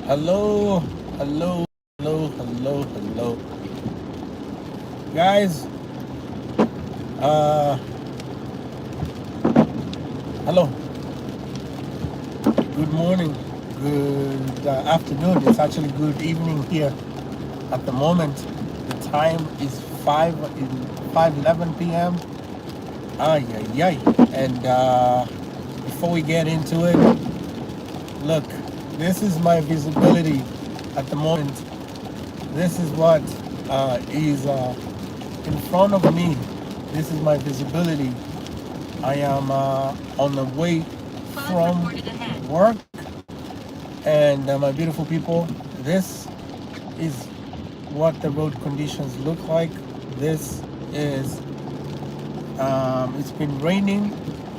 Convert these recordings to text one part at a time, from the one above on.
Hello, hello, hello, hello, hello. Guys, uh, hello. Good morning, good afternoon. It's actually good evening here at the moment. The time is 5:11 p.m. Ay, ay, ay. And before we get into it, look, this is my visibility at the moment. This is what is in front of me. This is my visibility. I am on the way from work, and my beautiful people, this is what the road conditions look like. This is, it's been raining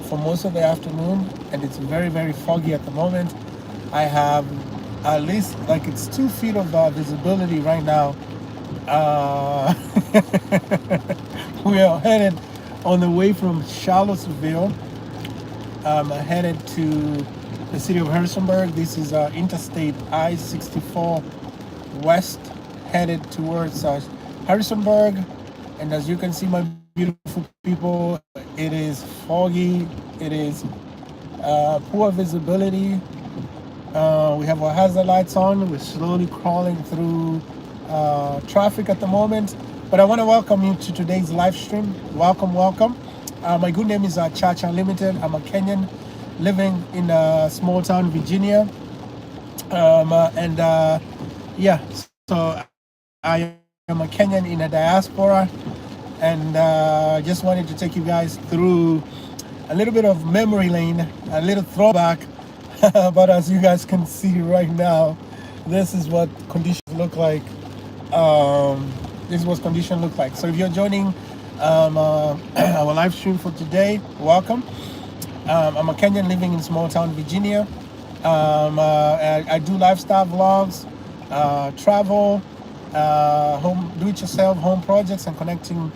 for most of the afternoon, and it's very, very foggy at the moment. I have at least, like, it's 2 feet of visibility right now. Uh, we are headed on the way from Charlottesville, headed to the city of Harrisonburg. This is Interstate I-64 West, headed towards Harrisonburg. And as you can see, my beautiful people, it is foggy. It is poor visibility. We have our hazard lights on. We're slowly crawling through traffic at the moment. But I want to welcome you to today's live stream. Welcome, welcome. My good name is Chacha Unlmtd. I'm a Kenyan living in small town Virginia. Yeah, so I am a Kenyan in a diaspora. And just wanted to take you guys through a little bit of memory lane, a little throwback. But as you guys can see right now, this is what conditions look like. This is what conditions look like. So if you're joining our live stream for today, welcome. I'm a Kenyan living in small town Virginia. I do lifestyle vlogs, travel, home do-it-yourself home projects, and connecting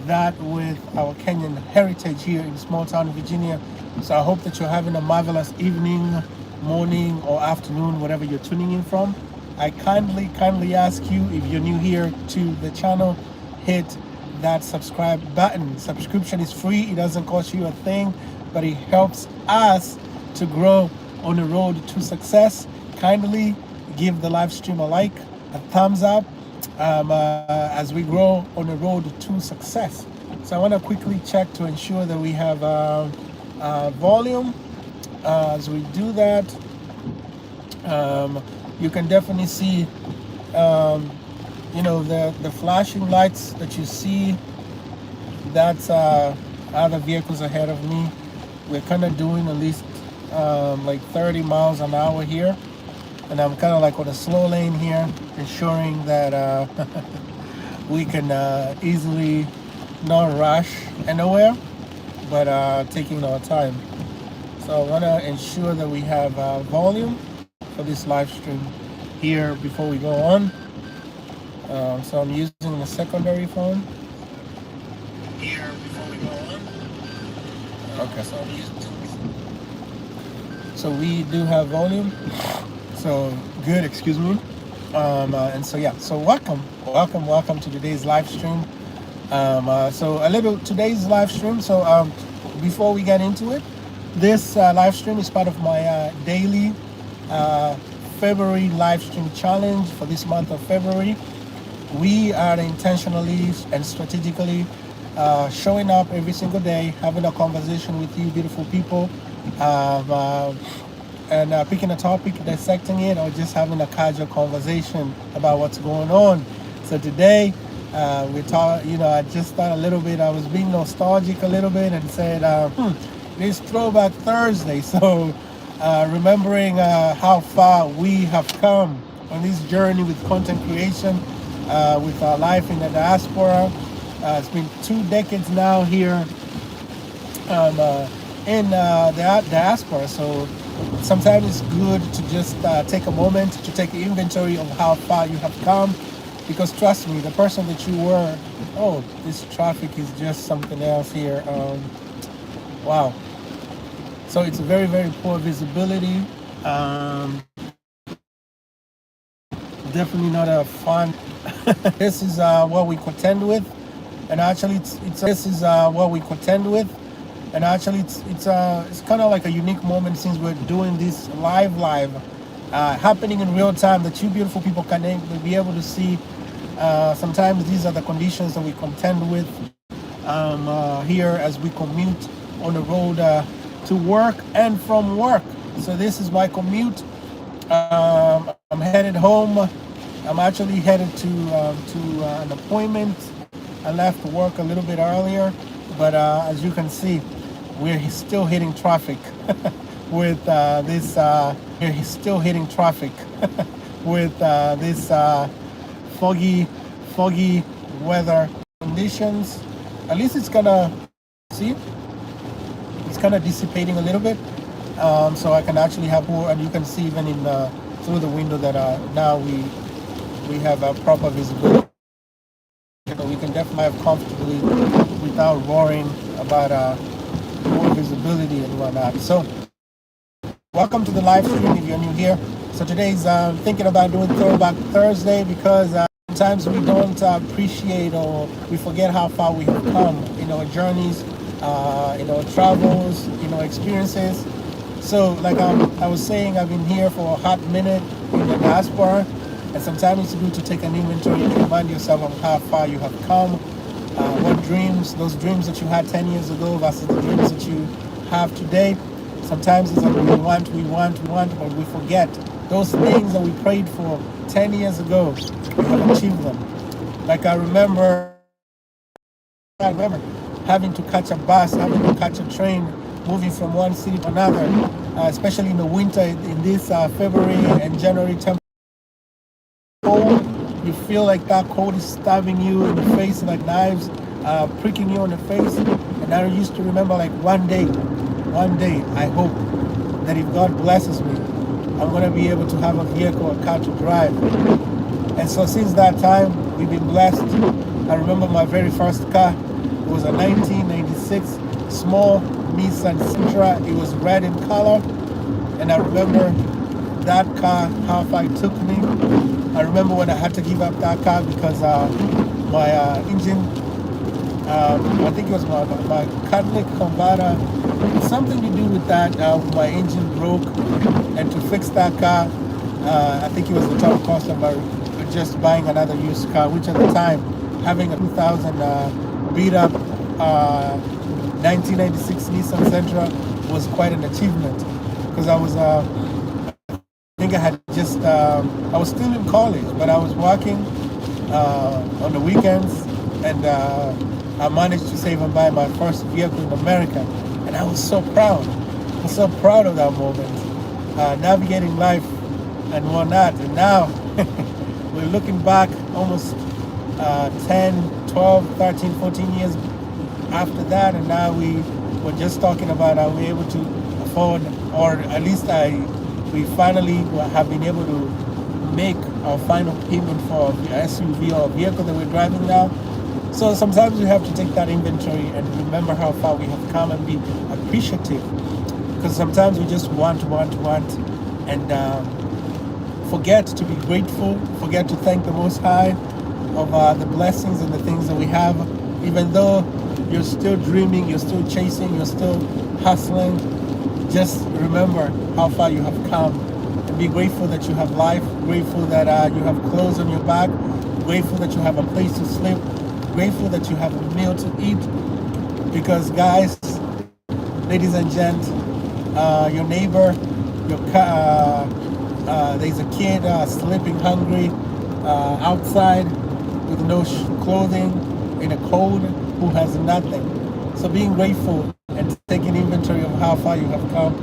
that with our Kenyan heritage here in small town Virginia. So I hope that you're having a marvelous evening, morning, or afternoon, whatever you're tuning in from. I kindly ask you, if you're new here to the channel, hit that subscribe button. Subscription is free. It doesn't cost you a thing, but it helps us to grow on the road to success. Kindly give the live stream a like, a thumbs up, as we grow on the road to success. So I want to quickly check to ensure that we have volume. As we do that, you can definitely see, the flashing lights that you see. That's other vehicles ahead of me. We're kind of doing at least like 30 miles an hour here, and I'm kind of like on a slow lane here, ensuring that we can easily not rush anywhere, but taking our time. So I want to ensure that we have volume for this live stream here before we go on. So I'm using the secondary phone here before we go on. Okay. So we do have volume. So good, excuse me. And so yeah, so welcome to today's live stream. So a little today's live stream. So before we get into it, this live stream is part of my daily February live stream challenge for this month of February. We are intentionally and strategically showing up every single day, having a conversation with you, beautiful people, and picking a topic, dissecting it, or just having a casual conversation about what's going on. So today, we talk. I just thought a little bit. I was being nostalgic a little bit and said, "This Throwback Thursday." So, remembering how far we have come on this journey with content creation, with our life in the diaspora. It's been 2 decades now here in the diaspora. So sometimes it's good to just take a moment to take inventory of how far you have come, because trust me, the person that you were, oh, this traffic is just something else here. Wow. So it's very, very poor visibility. definitely not a fun. This is what we contend with, and actually, it's this is what we contend with, and actually, it's kind of like a unique moment since we're doing this live, happening in real time that you beautiful people can be able to see. Sometimes these are the conditions that we contend with here as we commute on the road to work and from work. So this is my commute. I'm headed home. I'm actually headed to an appointment. I left work a little bit earlier, but as you can see, we're still hitting traffic with this. We're still hitting traffic with this foggy weather conditions. At least it's gonna see. It's kind of dissipating a little bit, so I can actually have more, and you can see even in through the window that now we have proper visibility. So we can definitely have comfortably without worrying about more visibility and whatnot. So welcome to the live stream if you're new here. So today's thinking about doing Throwback Thursday because sometimes we don't appreciate or we forget how far we have come in our journeys, in our travels, in our experiences. So like I was saying, I've been here for a hot minute in the diaspora, and sometimes it's good to take an inventory and remind yourself of how far you have come, what dreams, those dreams that you had 10 years ago versus the dreams that you have today. Sometimes it's like we want, but we forget those things that we prayed for 10 years ago, we have achieved them. Like I remember having to catch a bus, having to catch a train, moving from one city to another, especially in the winter, in this February and January temperature. Cold, you feel like that cold is stabbing you in the face like knives, pricking you on the face. And I used to remember like one day, I hope that if God blesses me, I'm going to be able to have a vehicle, a car to drive. And so since that time, we've been blessed. I remember my very first car. It was a 1996 small Nissan Sentra. It was red in color. And I remember that car, how far it took me. I remember when I had to give up that car because my engine, I think it was my catalytic converter, something to do with that, my engine broke. And to fix that car, I think it was the total cost of just buying another used car, which at the time, having a 2000 beat up 1996 Nissan Sentra was quite an achievement because I was I think I had just, I was still in college, but I was working on the weekends, and I managed to save and buy my first vehicle in America. And I was so proud. I was so proud of that moment, navigating life and whatnot. And now we're looking back almost 10, 12, 13, 14 years after that, and now we're just talking about are we able to afford, or at least we finally have been able to make our final payment for the SUV or vehicle that we're driving now. So sometimes we have to take that inventory and remember how far we have come and be appreciative. Because sometimes we just want, and forget to be grateful, forget to thank the Most High of the blessings and the things that we have. Even though you're still dreaming, you're still chasing, you're still hustling, just remember how far you have come and be grateful that you have life, grateful that you have clothes on your back, grateful that you have a place to sleep, grateful that you have a meal to eat. Because guys, ladies and gents, your neighbor, there's a kid sleeping hungry outside with no clothing in a cold who has nothing. So being grateful and taking inventory of how far you have come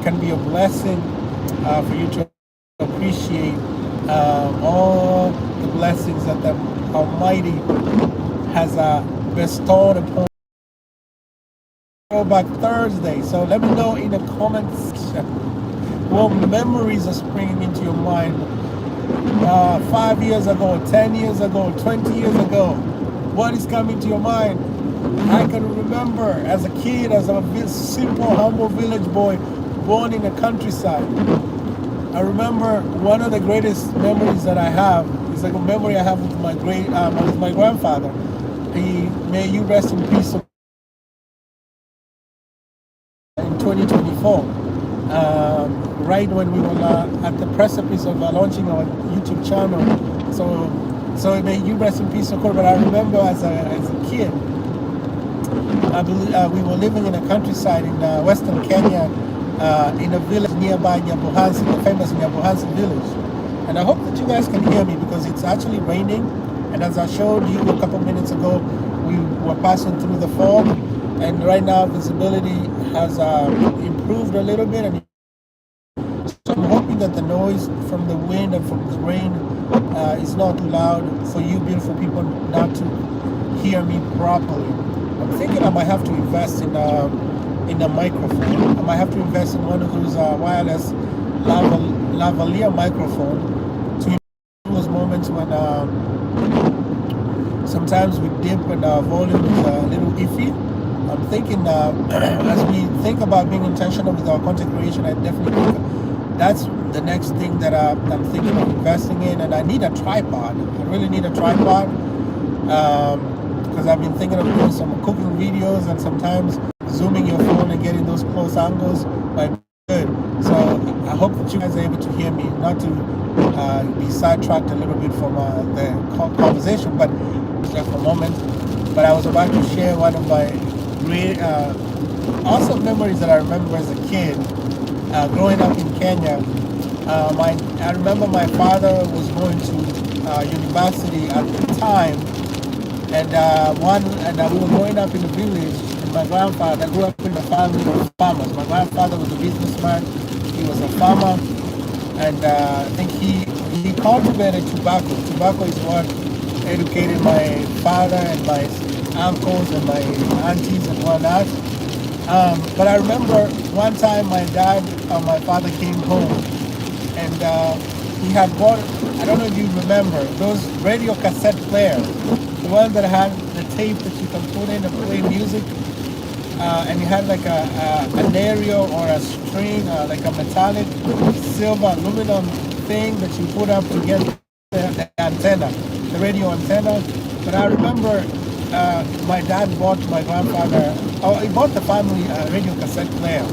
can be a blessing for you to appreciate all the blessings that the Almighty has bestowed upon Throwback Thursday. So let me know in the comments section what memories are springing into your mind 5 years ago, 10 years ago, 20 years ago. What is coming to your mind? I can remember as a kid, as a simple, humble village boy born in the countryside. I remember one of the greatest memories that I have is like a memory I have with with my grandfather. May you rest in peace. In 2024, right when we were at the precipice of launching our YouTube channel. So may you rest in peace, Okoro. But I remember as a kid, I believe we were living in a countryside in western Kenya, in a village nearby Nyabuhansi, the famous Nyabuhansi village. And I hope that you guys can hear me because it's actually raining. And as I showed you a couple minutes ago, we were passing through the fog, and right now visibility has improved a little bit. And so I'm hoping that the noise from the wind and from the rain is not too loud for you beautiful people not to hear me properly. I'm thinking I might have to invest in a microphone. I might have to invest in one of those wireless lavalier microphone to those moments when sometimes we dip and our volume is a little iffy. I'm thinking as we think about being intentional with our content creation, I definitely think that's the next thing that I'm thinking of investing in. And I need a tripod. I really need a tripod because I've been thinking of doing some cooking videos, and sometimes zooming your phone and getting those close angles might be good. So I hope that you guys are able to hear me, not to be sidetracked a little bit from the conversation, but just for a moment. But I was about to share one of my great awesome memories that I remember as a kid growing up in Kenya. I remember my father was going to university at the time, and we were growing up in a village. And my grandfather, I grew up in a family of farmers. My grandfather was a businessman. He was a farmer, and I think he cultivated tobacco. Tobacco is what educated my father and my uncles and my aunties and whatnot. But I remember one time my father came home, and he had bought, I don't know if you remember, those radio cassette players, the ones that had the tape that you can put in and play music, and you had like an aerial or a string, like a metallic silver aluminum thing that you put up to get the antenna, the radio antenna. But I remember my dad bought my grandfather, he bought the family radio cassette player.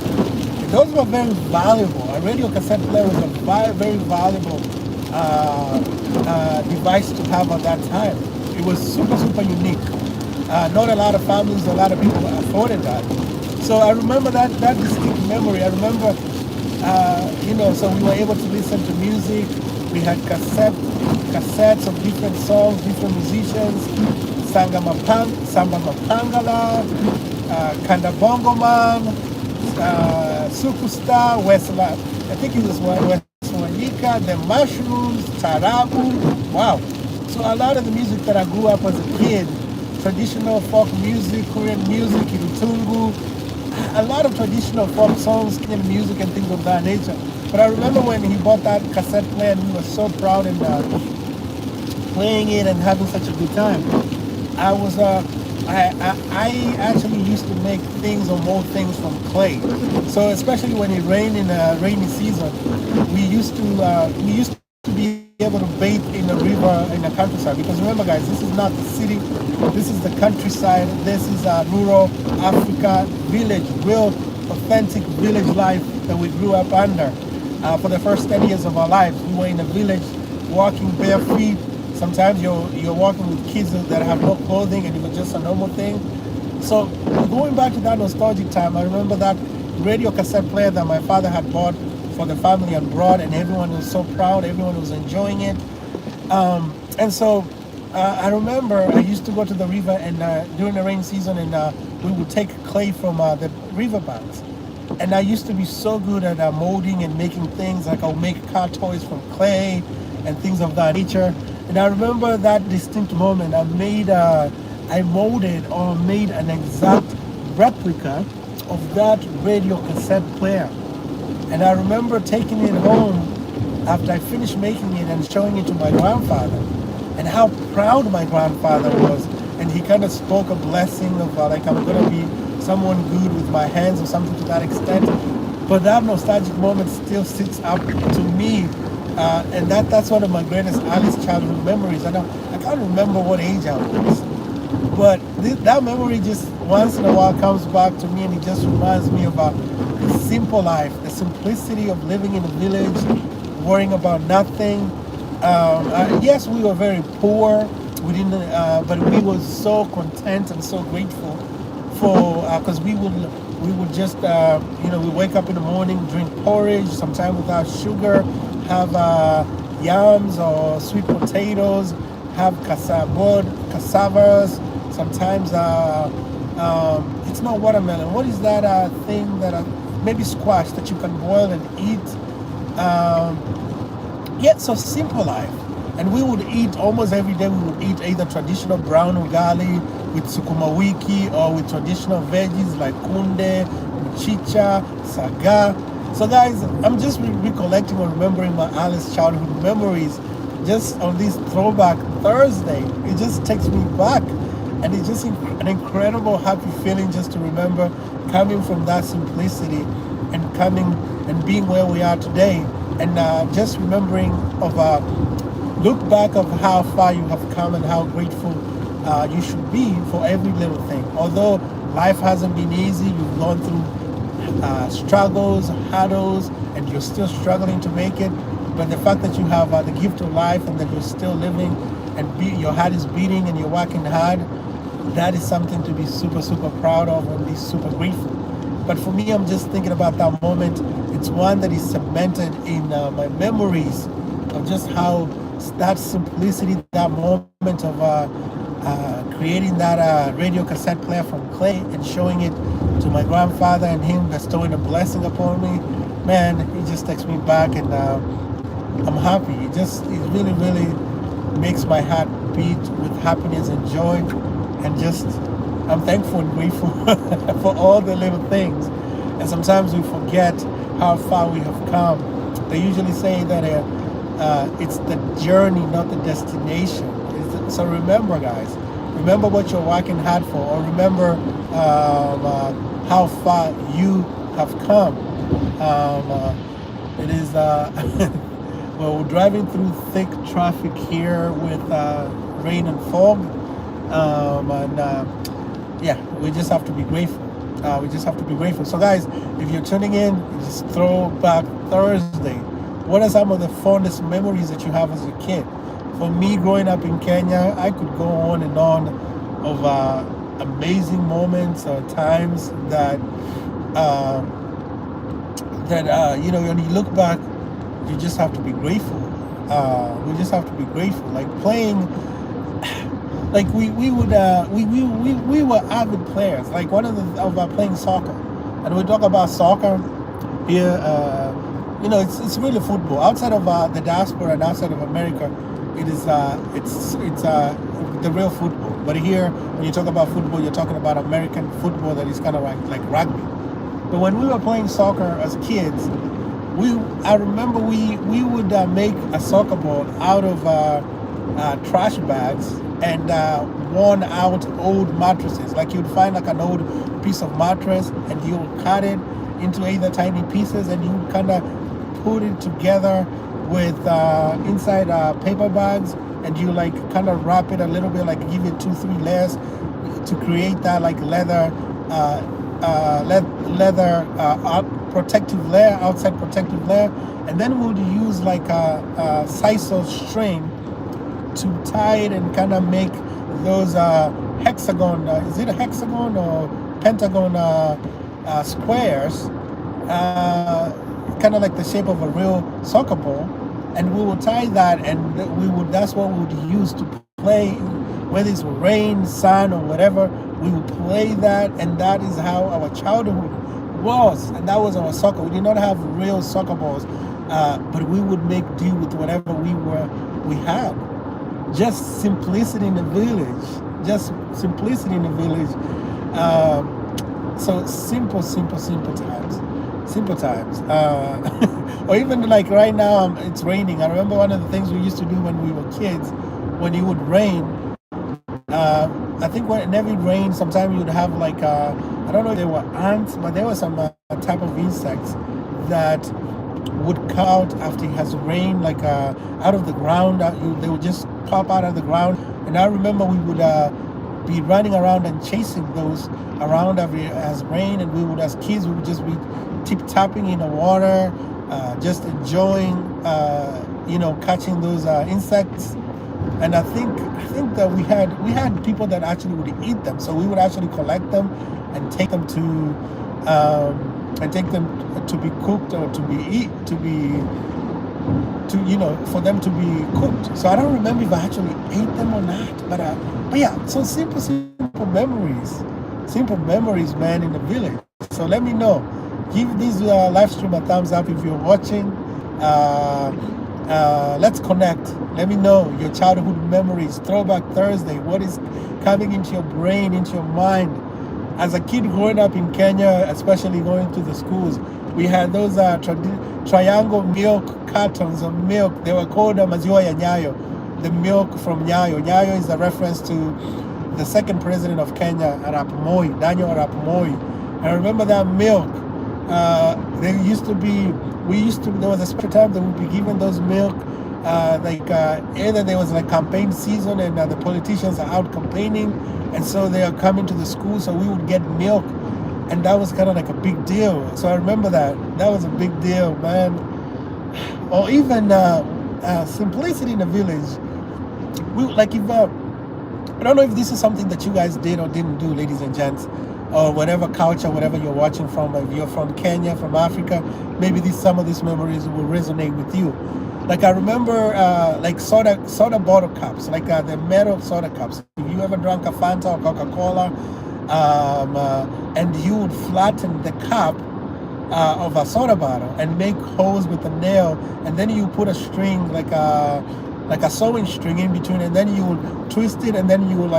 Those were very valuable. A radio cassette player was a very valuable device to have at that time. It was super, super unique. Not a lot of families, a lot of people afforded that. So I remember that distinct memory. I remember, so we were able to listen to music. We had cassettes of different songs, different musicians. Samba Mapangala, Kanda Bongo Man, Superstar, Westla, I think it was Westwanika, The Mushrooms, Tarabu. Wow. So a lot of the music that I grew up as a kid, traditional folk music, Korean music, Irutungu, a lot of traditional folk songs, Kenyan music and things of that nature. But I remember when he bought that cassette player and we were so proud and playing it and having such a good time. I actually used to make things or mold things from clay. So especially when it rained in a rainy season, we used to be able to bathe in a river in the countryside. Because remember, guys, this is not the city. This is the countryside. This is rural Africa village, real authentic village life that we grew up under. For the first 10 years of our lives, we were in a village, walking bare feet. Sometimes you're walking with kids that have no clothing, and it was just a normal thing. So going back to that nostalgic time, I remember that radio cassette player that my father had bought for the family and brought, and everyone was so proud, everyone was enjoying it. And so I remember I used to go to the river and during the rain season, and we would take clay from the riverbanks. And I used to be so good at molding and making things, like I'll make car toys from clay and things of that nature. And I remember that distinct moment. I molded or made an exact replica of that radio cassette player. And I remember taking it home after I finished making it and showing it to my grandfather, and how proud my grandfather was. And he kind of spoke a blessing of like, I'm going to be someone good with my hands or something to that extent. but that nostalgic moment still sits up to me, and that's one of my greatest earliest childhood memories. I can't remember what age I was, but that memory just once in a while comes back to me, and it just reminds me about the simple life, the simplicity of living in a village, worrying about nothing. Yes, we were very poor. We didn't, but we were so content and so grateful for because we would just we wake up in the morning, drink porridge, sometimes without sugar, have yams or sweet potatoes, have cassavas. Sometimes it's not watermelon. What is that thing that maybe squash that you can boil and eat? Yet so simple life. And we would eat almost every day. We would eat either traditional brown ugali with sukuma wiki or with traditional veggies like kunde, chicha, saga. So guys, I'm just recollecting or remembering my earliest childhood memories just on this Throwback Thursday. It just takes me back. And it's just an incredible happy feeling just to remember coming from that simplicity and coming and being where we are today. And just remembering of look back of how far you have come and how grateful you should be for every little thing. Although life hasn't been easy, you've gone through struggles, hurdles, and you're still struggling to make it. But the fact that you have the gift of life and that you're still living and your heart is beating and you're working hard, that is something to be super, super proud of and be super grateful. But for me, I'm just thinking about that moment. It's one that is cemented in my memories of just how that simplicity, that moment of creating that radio cassette player from clay and showing it to my grandfather and him bestowing a blessing upon me. Man, it just takes me back, and I'm happy. It really, really makes my heart beat with happiness and joy, and just I'm thankful and grateful for all the little things. And sometimes we forget how far we have come. They usually say that it's the journey, not the destination. So remember, guys, remember what you're working hard for, or remember how far you have come. It is, well, we're driving through thick traffic here with rain and fog. Yeah, we just have to be grateful. We just have to be grateful. So guys, if you're tuning in, it's Throwback Thursday. What are some of the fondest memories that you have as a kid? For me, growing up in Kenya, I could go on and on of amazing moments or times that when you look back, you just have to be grateful. We just have to be grateful. Like playing. Like we were avid players. Like one of playing soccer, and we talk about soccer here. It's really football. Outside of the diaspora and outside of America, it's the real football. But here, when you talk about football, you're talking about American football that is kind of like rugby. But when we were playing soccer as kids, I remember we would make a soccer ball out of trash bags and worn out old mattresses. Like you'd find like an old piece of mattress and you would cut it into either tiny pieces and you would kind of put it together with inside paper bags, and you like kind of wrap it a little bit, like give it 2-3 layers to create that like leather protective layer, outside protective layer. And then we'll use like a sisal string to tie it and kind of make those hexagon, is it a hexagon or pentagon squares, kind of like the shape of a real soccer ball. And we will tie that, and that's what we would use to play, whether it's rain, sun, or whatever. We would play that, and that is how our childhood was, and that was our soccer. We did not have real soccer balls, but we would make do with whatever we had. Just simplicity in the village. So simple times. Or even like right now, it's raining. I remember one of the things we used to do when we were kids, when it would rain. I think whenever it rained, sometimes you would have like I don't know if they were ants, but there were some type of insects that would come out after it has rained, like out of the ground. They would just pop out of the ground. And I remember we would be running around and chasing those around as rain. And we would, as kids, we would just be tip-tapping in the water, just enjoying, catching those insects. And I think that we had people that actually would eat them. So we would actually collect them and take them to be cooked or for them to be cooked. So I don't remember if I actually ate them or not. But yeah, so simple memories, man, in the village. So let me know. Give this live stream a thumbs up if you're watching. Let's connect. Let me know your childhood memories. Throwback Thursday. What is coming into your brain, into your mind? As a kid growing up in Kenya, especially going to the schools, we had those triangle milk cartons of milk. They were called maziwa ya Nyayo, the milk from Nyayo. Nyayo is a reference to the second president of Kenya, Arap Moi, Daniel Arap Moi. I remember that milk. There was a special time that we'd be given those milk, either there was like campaign season and the politicians are out campaigning, and so they are coming to the school, so we would get milk, and that was kind of like a big deal. So I remember that was a big deal, man. Or even simplicity in the village. I don't know if this is something that you guys did or didn't do, ladies and gents, or whatever culture, whatever you're watching from. If you're from Kenya, from Africa, maybe some of these memories will resonate with you. Like I remember soda bottle cups, like the metal soda cups. If you ever drank a Fanta or Coca-Cola, and you would flatten the cup of a soda bottle and make holes with a nail, and then you put a string, like a sewing string in between, and then you would twist it, and then you would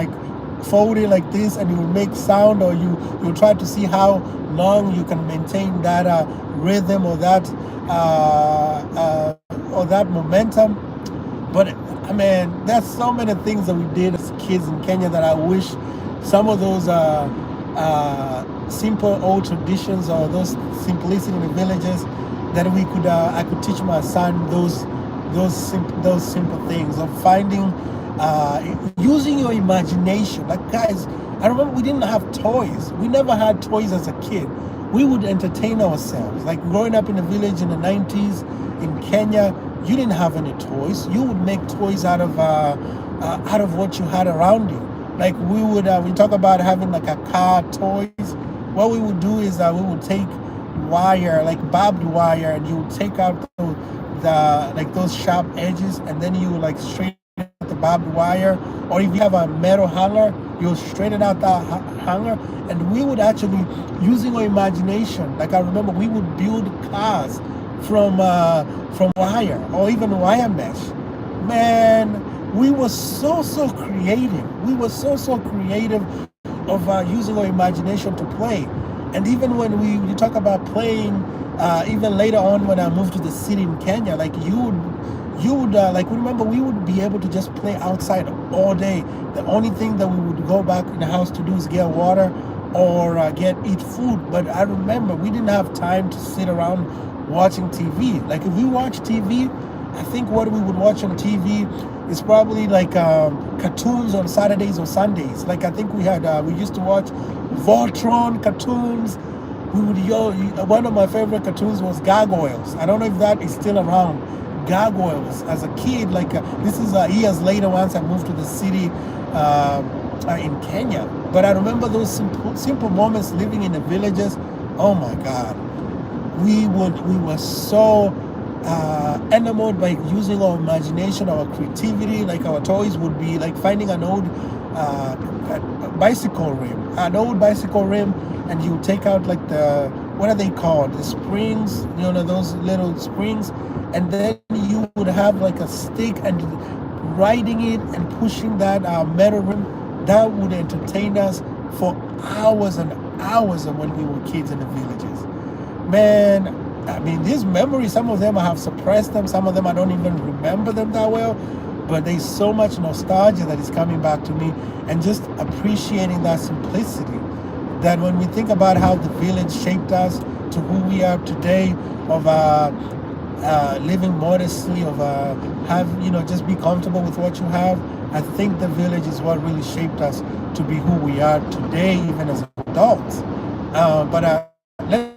fold it like this, and you will make sound, or you try to see how long you can maintain that rhythm or that momentum. But I mean, there's so many things that we did as kids in Kenya that I wish some of those simple old traditions or those simplicity in the villages that I could teach my son those simple things of finding. Using your imagination. Like, guys, I remember we didn't have toys. We never had toys as a kid. We would entertain ourselves. Like growing up in the village in the 90s in Kenya, you didn't have any toys. You would make toys out of what you had around you. Like we talk about having like a car toys. What we would do is we would take wire, like barbed wire, and you would take out those sharp edges, and then you would straighten the barbed wire, or if you have a metal hanger, you'll straighten out that hanger. And we would actually, using our imagination, like I remember we would build cars from wire or even wire mesh. Man, we were so creative. We were so creative of using our imagination to play. And even when you talk about playing, even later on when I moved to the city in Kenya, remember we would be able to just play outside all day. The only thing that we would go back in the house to do is get water or eat food. But I remember we didn't have time to sit around watching TV. Like if we watch TV, I think what we would watch on TV is probably cartoons on Saturdays or Sundays. Like I think we used to watch Voltron cartoons. One of my favorite cartoons was Gargoyles. I don't know if that is still around. Gargoyles. As a kid, this is years later once I moved to the city in Kenya. But I remember those simple moments living in the villages. Oh my God. We were so enamored by using our imagination, our creativity. Like our toys would be like finding an old bicycle rim, and you take out what are they called? The springs, those little springs, and then you would have a stick and riding it and pushing that metal rim. That would entertain us for hours and hours when we were kids in the villages. Man, I mean, these memories, some of them I have suppressed them, some of them I don't even remember them that well, but there's so much nostalgia that is coming back to me, and just appreciating that simplicity, that when we think about how the village shaped us, to who we are today, of living modestly, of just be comfortable with what you have. I think the village is what really shaped us to be who we are today, even as adults. But let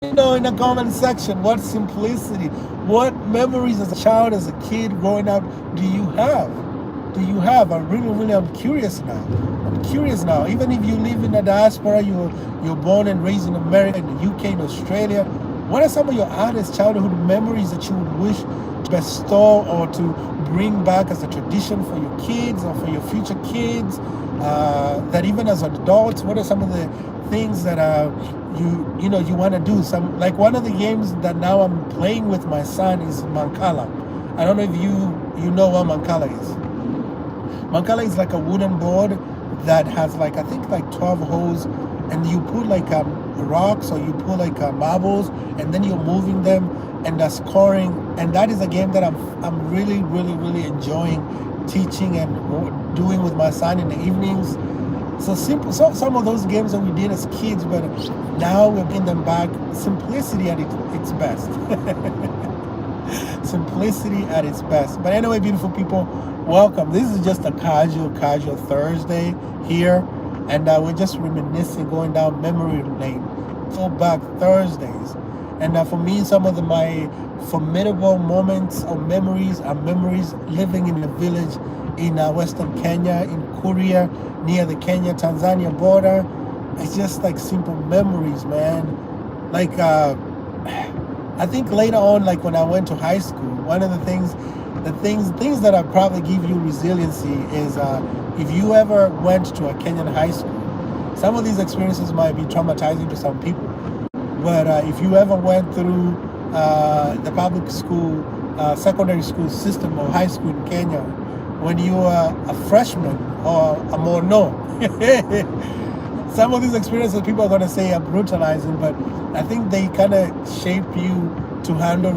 me know in the comment section, what simplicity, what memories as a child, as a kid growing up, do you have? I'm curious now. Even if you live in the diaspora, you're born and raised in America, in the UK, in Australia, what are some of your hardest childhood memories that you would wish to bestow or to bring back as a tradition for your kids or for your future kids? That even as adults, what are some of the things that you want to do? Some, like, one of the games that now I'm playing with my son is Mancala. I don't know if you know what Mancala is. Mancala is like a wooden board that has I think 12 holes, and you put rocks, or you put marbles, and then you're moving them and scoring. And that is a game that I'm really, really, really enjoying teaching and doing with my son in the evenings. So simple. So some of those games that we did as kids, but now we're bringing them back. Simplicity at its best. Simplicity at its best. But anyway, beautiful people, welcome. This is just a casual Thursday here, and we're just reminiscing, going down memory lane. Throwback Thursdays. And for me, some of my formidable moments or memories are memories living in a village in Western Kenya, in Kuria, near the Kenya-Tanzania border. It's just simple memories, man. I think later on, when I went to high school, one of the things that I probably give you resiliency is if you ever went to a Kenyan high school. Some of these experiences might be traumatizing to some people, but if you ever went through the public school, secondary school system or high school in Kenya, when you are a freshman or a mono, some of these experiences people are going to say are brutalizing, but I think they kind of shape you to handle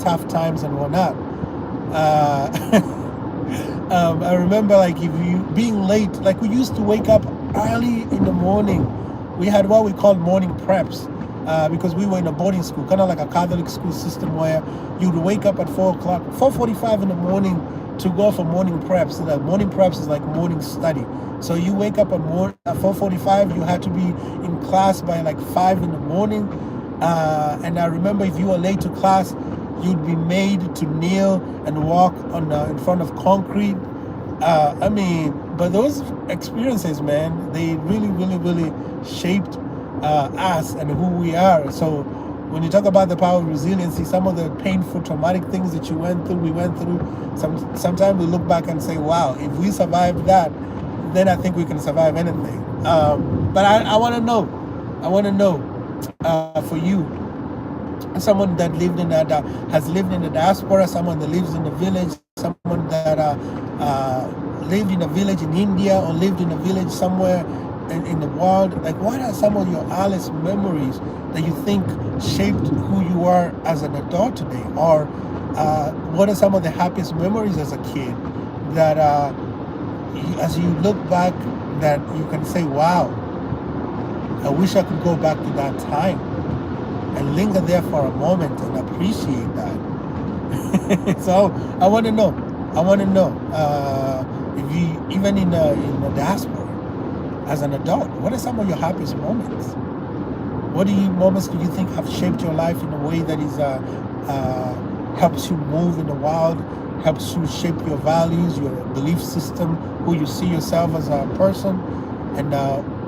tough times and whatnot. I remember if you being late, we used to wake up early in the morning. We had what we called morning preps because we were in a boarding school, kind of like a Catholic school system, where you'd wake up at 4 o'clock, 4:45 in the morning to go for morning preps. So that morning preps is like morning study. So you wake up at 4:45, you had to be in class by 5 in the morning. And I remember if you were late to class, you'd be made to kneel and walk in front of concrete. But those experiences, man, they really, really, really shaped us and who we are. So when you talk about the power of resiliency, some of the painful, traumatic things that we went through, sometimes we look back and say, wow, if we survived that, then I think we can survive anything. But I want to know for you, someone that has lived in the diaspora, someone that lives in the village, someone that lived in a village in India or lived in a village somewhere in the world. What are some of your earliest memories that you think shaped who you are as an adult today? Or what are some of the happiest memories as a kid that as you look back, that you can say, wow, I wish I could go back to that time and linger there for a moment and appreciate that. So I want to know if you, even in the diaspora, as an adult, what are some of your happiest moments? What moments do you think have shaped your life in a way that is helps you move in the world, helps you shape your values, your belief system, who you see yourself as a person, and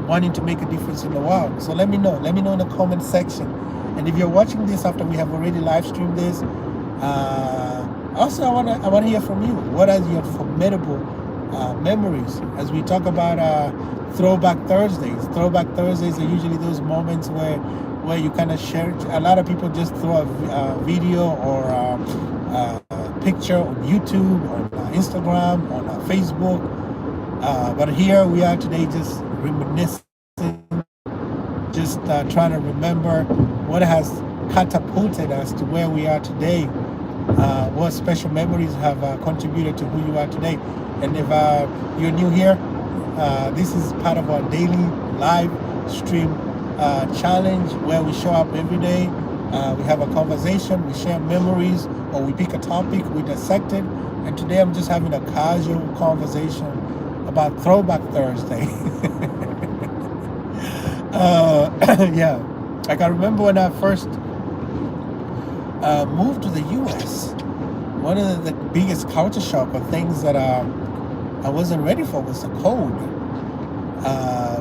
wanting to make a difference in the world? So let me know in the comment section. And if you're watching this after we have already live streamed this, also I want to hear from you. What are your formidable memories as we talk about Throwback Thursdays? Throwback Thursdays are usually those moments where you kind of share. A lot of people just throw a video or a picture on YouTube, on Instagram, on Facebook. But here we are today, just reminiscing, just trying to remember what has catapulted us to where we are today. What special memories have contributed to who you are today. And if you're new here, this is part of our daily live stream challenge where we show up every day. We have a conversation, we share memories, or we pick a topic, we dissect it. And today I'm just having a casual conversation about Throwback Thursday. Yeah, like I remember when I first moved to the U.S., one of the biggest culture shock or things that I wasn't ready for was the cold.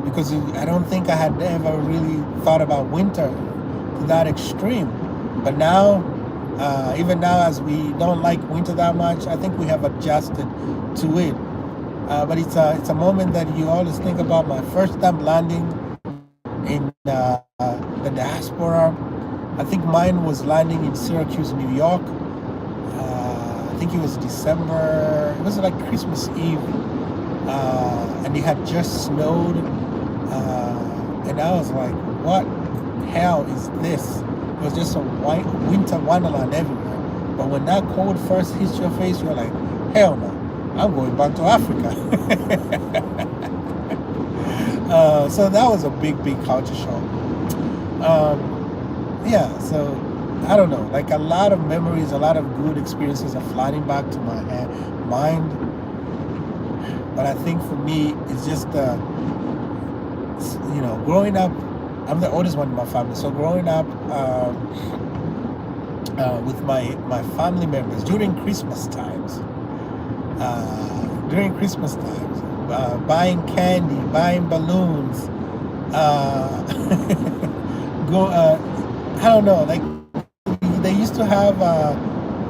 Because I don't think I had ever really thought about winter to that extreme. But now, even now, as we don't like winter that much, I think we have adjusted to it. But it's a moment that you always think about. My first time landing in the diaspora. I think mine was landing in Syracuse, New York. I think it was December. It was like Christmas Eve, and it had just snowed. And I was like, "What hell is this?" It was just a white winter wonderland everywhere. But when that cold first hits your face, you're like, "Hell no! I'm going back to Africa." So that was a big culture shock. Yeah, so I don't know, like a lot of memories, a lot of good experiences are flooding back to my mind. But I think for me, it's just, growing up, I'm the oldest one in my family. So growing up with my family members during Christmas times, buying candy, buying balloons, I don't know, like they used to have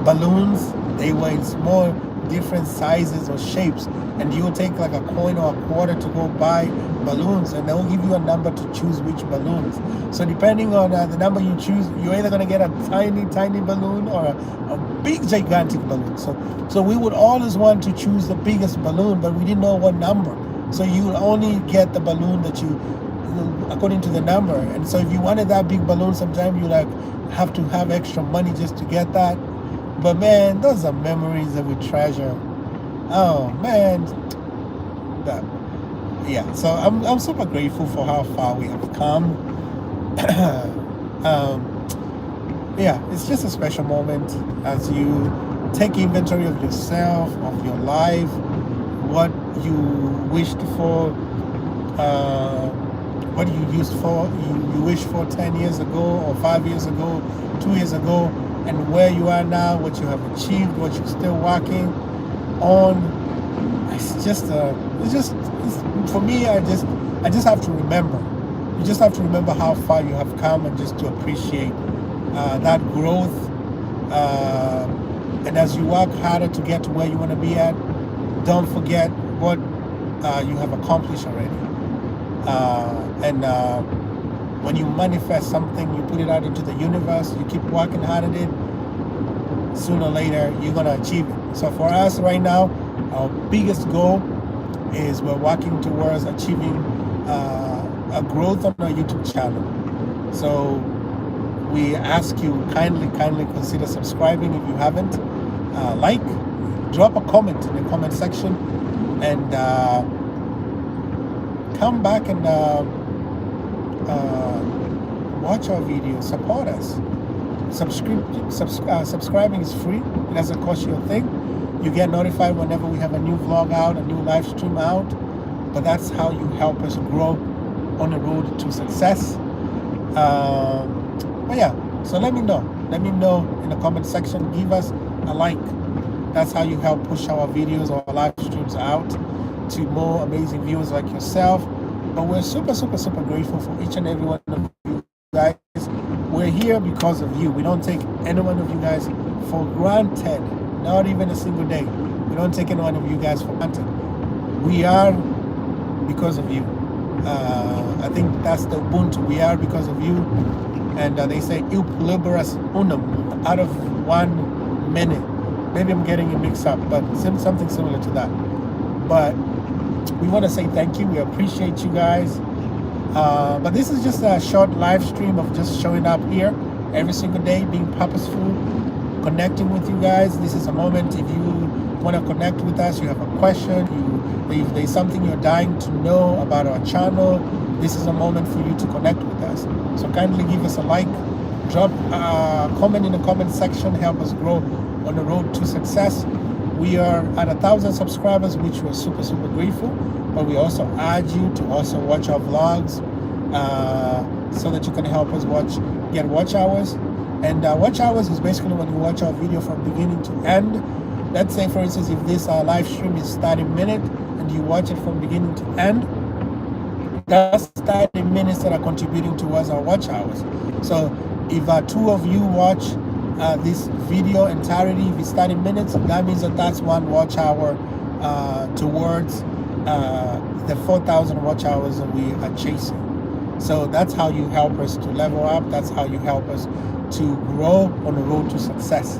balloons. They were in small, different sizes or shapes, and you would take like a coin or a quarter to go buy balloons, and they'll give you a number to choose which balloons. So depending on the number you choose, you're either gonna get a tiny balloon or a big, gigantic balloon. So we would always want to choose the biggest balloon, but we didn't know what number. So you would only get the balloon that you, according to the number. And so if you wanted that big balloon, sometimes you like have to have extra money just to get that. But man, those are memories that we treasure. Oh man, yeah. So I'm super grateful for how far we have come. Yeah, it's just a special moment as you take inventory of yourself, of your life, what you wished for, what you wished for 10 years ago or 5 years ago, 2 years ago, and where you are now, what you have achieved, what you're still working on. For me, I just have to remember. You just have to remember how far you have come, and just to appreciate that growth. And as you work harder to get to where you want to be at, don't forget what you have accomplished already. And when you manifest something, you put it out into the universe, you keep working hard at it, sooner or later, you're going to achieve it. So for us right now, our biggest goal is we're working towards achieving a growth on our YouTube channel. So we ask you kindly consider subscribing if you haven't. Like, drop a comment in the comment section, and come back and watch our videos, support us. Subscribing is free. It doesn't cost you a thing. You get notified whenever we have a new vlog out, a new live stream out. But that's how you help us grow on the road to success. But yeah, so let me know in the comment section. Give us a like. That's how you help push our videos or live streams out to more amazing viewers like yourself. But we're super grateful for each and every one of you guys. We're here because of you. We don't take any one of you guys for granted, not even a single day. We don't take any one of you guys for granted. We are because of you. I think that's the Ubuntu. We are because of you. And they say "Il pluribus unum," out of 1 minute. Maybe I'm getting it mixed up, but something similar to that. But we want to say thank you. We appreciate you guys. But this is just a short live stream of just showing up here every single day, being purposeful, connecting with you guys. This is a moment if you want to connect with us, you have a question, if there's something you're dying to know about our channel, this is a moment for you to connect with us. So kindly give us a like, drop a comment in the comment section, help us grow on the road to success. We are at 1,000 subscribers, which we're super, super grateful. But we also urge you to also watch our vlogs so that you can help us get watch hours. And watch hours is basically when you watch our video from beginning to end. Let's say, for instance, if this live stream is 30 minutes and you watch it from beginning to end, that's 30 minutes that are contributing towards our watch hours. So if two of you watch this video entirety, if it's 30 minutes, that means that that's one watch hour towards the 4,000 watch hours that we are chasing. So that's how you help us to level up. That's how you help us to grow on the road to success.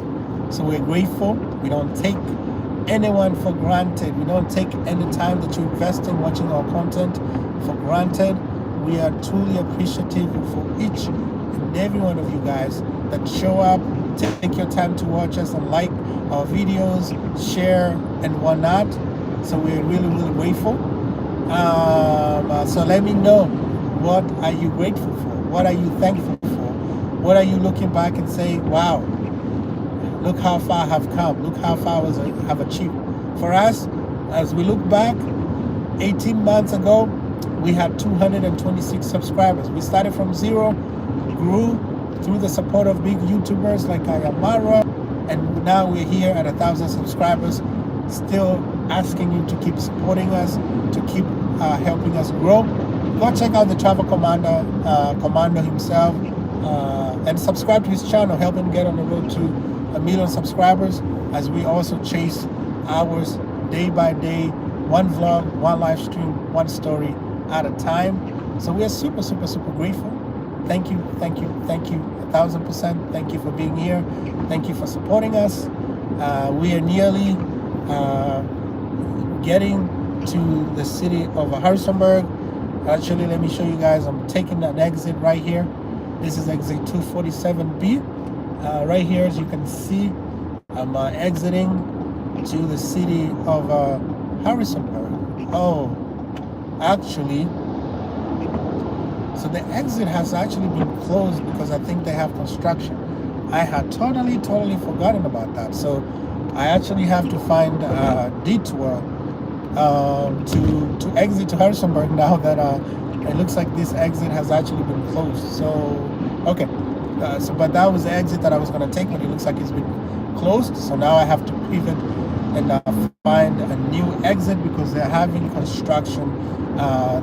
So we're grateful. We don't take anyone for granted. We don't take any time that you invest in watching our content for granted. We are truly appreciative for each and every one of you guys that show up, take your time to watch us and like our videos, share and whatnot. So we're really, really grateful. So let me know, what are you grateful for? What are you thankful for? What are you looking back and say, wow, look how far I have come. Look how far I have achieved. For us, as we look back, 18 months ago, we had 226 subscribers. We started from zero, grew through the support of big YouTubers like Ayamara, and now we're here at 1,000 subscribers, still asking you to keep supporting us, to keep helping us grow. Go check out the Travel Commando himself, and subscribe to his channel, help him get on the road to 1 million subscribers, as we also chase hours day by day, one vlog, one live stream, one story at a time. So we are super, super, super grateful. Thank you, thank you, thank you, 1,000%. Thank you for being here. Thank you for supporting us. We are nearly getting to the city of Harrisonburg. Actually, let me show you guys. I'm taking an exit right here. This is exit 247B. Right here, as you can see, I'm exiting to the city of Harrisonburg. Oh, actually, so the exit has actually been closed because I think they have construction. I had totally forgotten about that. So I actually have to find a detour to exit to Harrisonburg now that it looks like this exit has actually been closed. So okay, but that was the exit that I was going to take, but it looks like it's been closed. So now I have to pivot and find a new exit because they're having construction.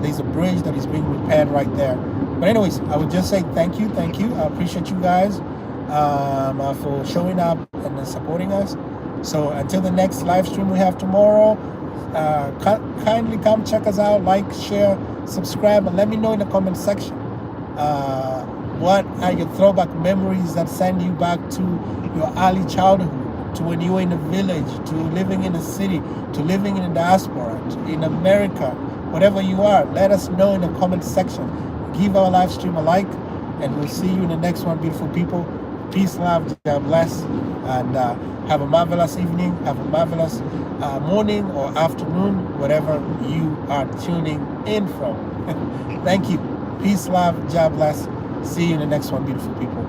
There's a bridge that is being repaired right there. But anyways, I would just say thank you. I appreciate you guys for showing up and supporting us. So until the next live stream we have tomorrow, kindly come check us out, like, share, subscribe, and let me know in the comment section what are your throwback memories that send you back to your early childhood, to when you were in a village, to living in a city, to living in a diaspora, in America, whatever you are. Let us know in the comment section. Give our live stream a like, and we'll see you in the next one, beautiful people. Peace, love, God bless, and have a marvelous evening, have a marvelous morning or afternoon, whatever you are tuning in from. Thank you. Peace, love, God bless. See you in the next one, beautiful people.